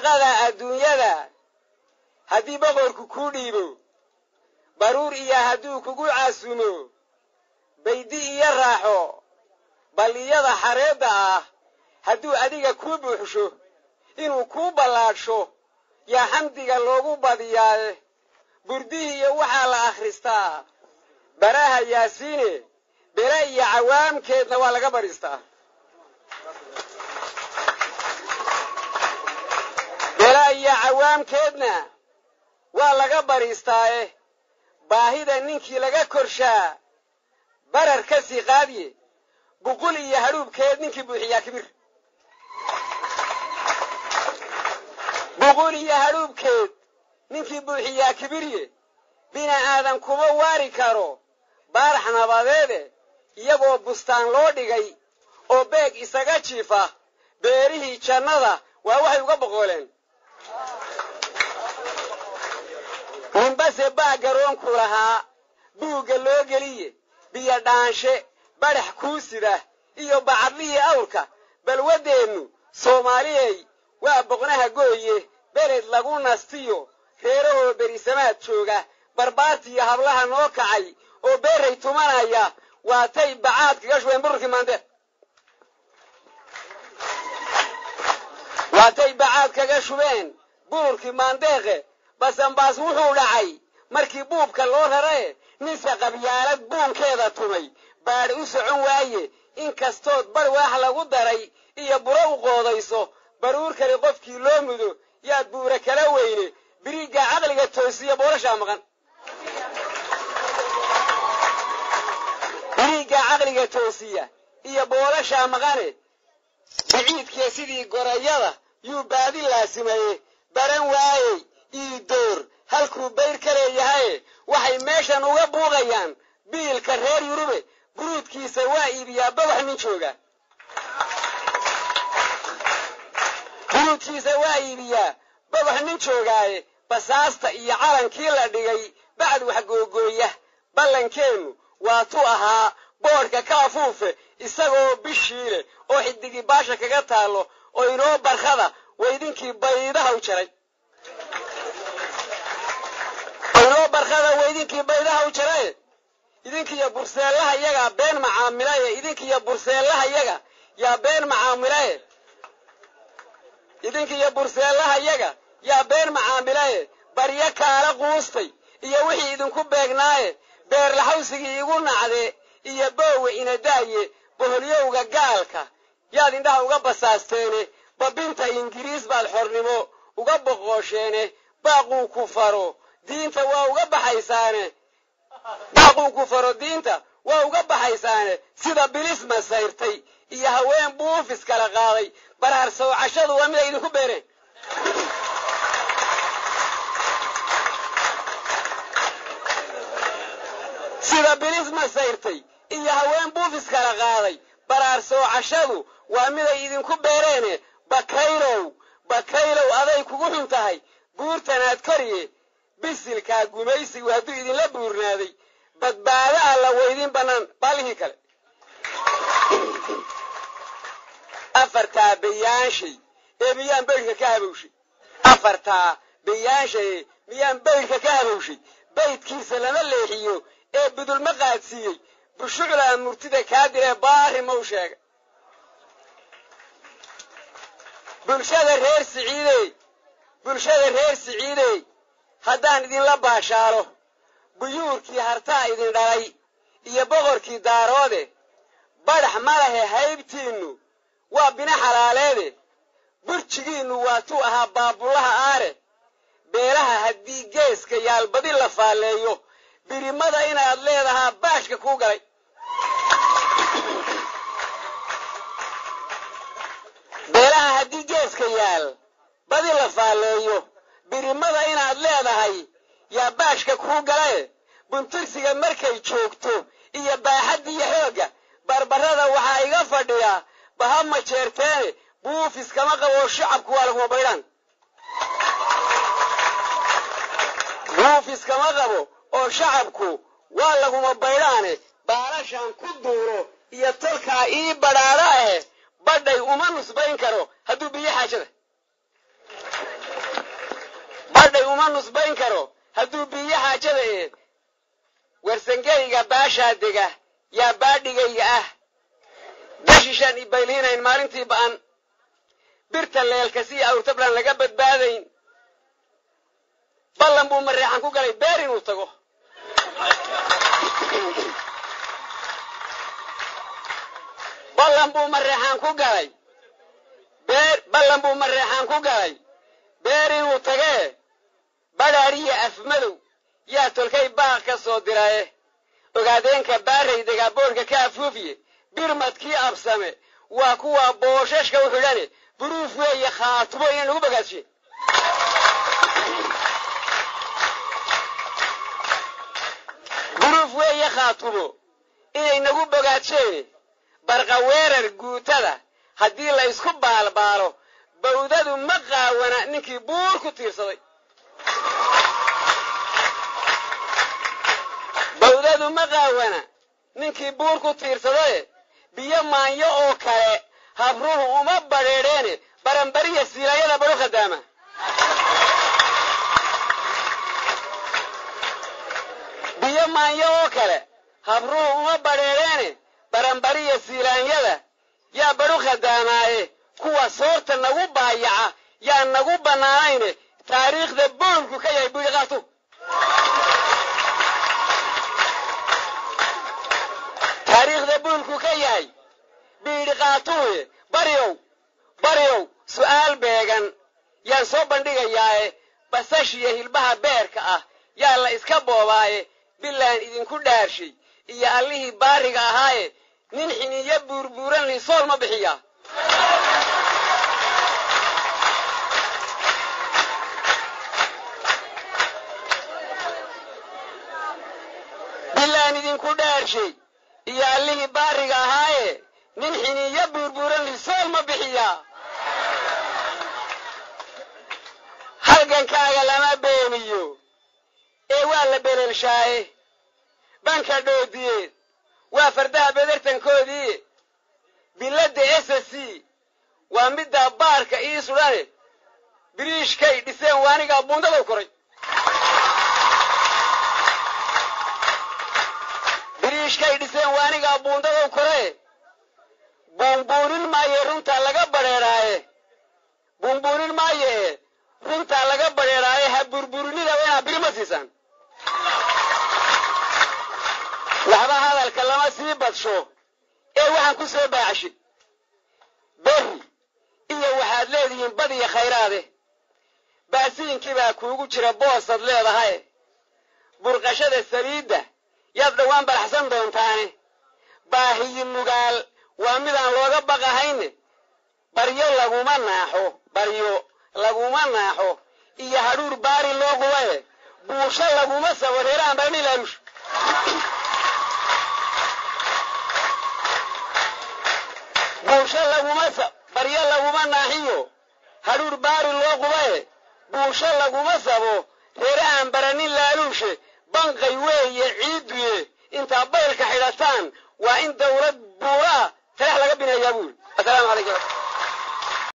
barwaaqada adduunyada haddii boqorku ku dhiibo baruur iyo hadduu kugu caasumo baydi iyo raaxo baliyada xareedda ah hadduu adiga ku buuxsho inuu ku ballaadsho yaa xamdiga loogu badiyaaye burdihi iyo waxaa la akhristaa baraha yaasiine bere iyo cawaamkeedna waa laga baristaa bere iyo cawaamkeedna waa laga baristaaye baahida ninkii laga korshaa barar ka sii qaadiye buqul iyo hadhuubkeed ninkii buuxiyaa kibir buqul iyo hadhuubkeed ninkii buuxiyaa kibirye bina aadan kuma waari karo baarax nabadeede iyagoo bustaan loo dhigay oo beeg isaga jiifa beerihii jannada waa waxay uga boqoleen ninbase baa garoonku lahaa buugga loo geliye biyo dhaanshe badhax kuusida iyo bacadlihii awrka balwaddeennu soomaaliyey waa boqnaha gooye beled lagu nastiyo reerahoo berisamaad jooga barbaartiiyo hablaha noo kacay oo beeray tumanaya waatay bacaad kaga shubeen bururkii maandeeq waatay bacaad kaga shubeen bururkii maandeeqe basanbaas wuxuu dhacay markii buubka loo rarae ninka qabyaalad buunkeeda tumay baadhi u socon waaye inkastood bar waax lagu daray iyo buro u qoodayso baruur kale qofkii loo mudo yaad buura kala weyne biriigga caqliga toosiya boolashaa maqan biriigga caqliga toosiya iyo boolashaa maqane biciidkee sidii gorayada yuu baadi laasimaye baran waayey ii door halkuu bayr ka leeyahaye waxay meeshan uga buuqayaan biilka reer yurube buruudkiisa waa iibiyaa babax nin jooga buruudkiisa waa iibiyaa babax nin joogaaye basaasta iyo calankii la dhigay bacd wax googooya ballankeennu waatuu ahaa boodhka ka afuufe isagoo bishii leh oo xiddigii baasha kaga taallo oo inoo barkhada waydinkii baydaha u jaray barkhada waydinkii baydaha u jaray idinkiyo burseellaha iyaga been macaamilaye idinkiyo burseellaha iyaga yaa been macaamilaye idinkiyo burseellaha iyaga yaa been macaamilaye baryo kaala quustay iyo wixii idinku beegnaaye beerlaxawsigii igu nacde iyo boowe inadaaye boholyowga gaalka yaad indhaha uga basaasteene babinta ingiriis baad xornimo uga boqoosheene baaquu ku faro diinta waa uga baxaysaane baaquu ku faro diinta waa uga baxaysaane sida bilis masayrtay iyo haween buufis kala qaaday baraar sowcashadu waa mid ay idinku beereen sida bilis masayrtay iyo haween buufis kala qaaday baraar sowcashadu waa mid ay idinku beereene bakaylow aday kugu xun tahay buurtanaad koriye bisilkaa gumaysigu hadduu idinla buurnaaday badbaado alla waydin bannaan baalihii kale afartaa bayaanshay ee miyaan baydhka ka habowshay afartaa bayaanshay miyaan baydhka ka habowshay baydkiisa lama leexiyo ee budulma qaadsiiyey bushuclaa murtida kaa diree baari mau sheega bulshada reer siciidey haddaan idinla baashaalo buyuurkii hartaa idin dhalay iyo boqorkii daaroode badhax ma lahe haybtiinnu waa bina xalaaleede burjigiinnu waatuu ahaa baabullaha aare beeraha haddii geeska yaalbadi la faalleeyo birimada inaad leedahaa baashka kuu galay beeraha haddii geeska yaal badi la faalleeyo birimada inaad leedahay yaa baashka kuu galaye buntursiga markay joogto iyo baaxaddiiyo xoogga barbarrada waxaa iga fadhiyaa bahama jeerteene buufis kama qabo shacabku waa laguma baydhaan buufis kama qabo oo shacabku waa laguma baydhaane baalashaan ku duuro iyo tolkaa ii badhaadha badhay uma nusbayn karo hadduu biyo xaajada lama nusbayn karo hadduu biyo xaajada ee warsangeyga baashaa dega yaa baadhigayga ah gashishaan ibayliinayn maalintii ba'an birta leelka si awrtablan laga badbaadayn ballan buu mareexan ku galay beer inuu tago ballan buu mareexan ku galay beer inuu tage badhaariya afmadow yaa tolkay baaq ka soo diraaye ogaadeenka baaraydaga boorka ka afuufiye birmadkii absame waa kuwa booshashka u xidhane buruuf weeye khaatumo inay nagu bagaadshe buruuf weeye khaatumo inay nagu bagaadsheene barqa weerar guutada haddii la isku baalbaalo bawdadu ma qaawana ninkii buur ku tiirsaday bawdadu ma qaawana ninkii buur ku tiirsaday biyo maanyo oo kale habruhu uma badheedheene baranbariya siilayada baro khadaama biyo maanyo oo kale habruhu uma badheedheene baranbariya siilaanyada yaa baro khadaamaaye kuwa soorta nagu baayaca yaa nagu bannaanayne taariikhda boolku ka yahay buuri qaatu taariikhda boolku ka yahay biiri qaatuye baryow su'aal beegan yaan soo bandhigayaaye basashiya hilbaha beerka ah yaa la iska boobaaye bilaan idinku dhaarshay iyo allihii baariga ahaaye nin xiniyo buurbuuran liisool ma bixiya bilaan idinku dhaarshay iyo allihii baariga ahaaye nin xiniyo buurbuuran liisool ma bixiya halgankaaga lama beeniyo ee waa la belelshaaye banka dhoodiyeed waa fardaha bedertankoodii biladda SSC waa midda baarka ii sudhane biriishkay dhiseen waaniga buundada koray biriishkay dhiseen waaniga buundada koray buunbuunin maaye runta laga badheeraaye buunbuunin maaye runta laga badheeraaye ha burburinida waa birima siisan waxba hadalka lama sii badsho ee waxaan ku soo baacashay berri iyo waxaad leedihiin badiya khayraade baasiinkii baa kuugu jira boosad leedahay burqashada saliidda yaad dhowaan balaxsan doontaane baahiyi nugaal waa midaan looga baqahayne baryo laguma naaxo iyo hadhuur baari loo qubaye buusho laguma sabo reeraan barni laalush buusho baryo laguma naaxiyo hadhuur baari loo qubaye buusho laguma sabo reeraan baranin laaluushe banqay weeye ciiduye intaa baylka xidhataan waa in dawlad buuraa talax laga binayaa buuri assalaamu calaykum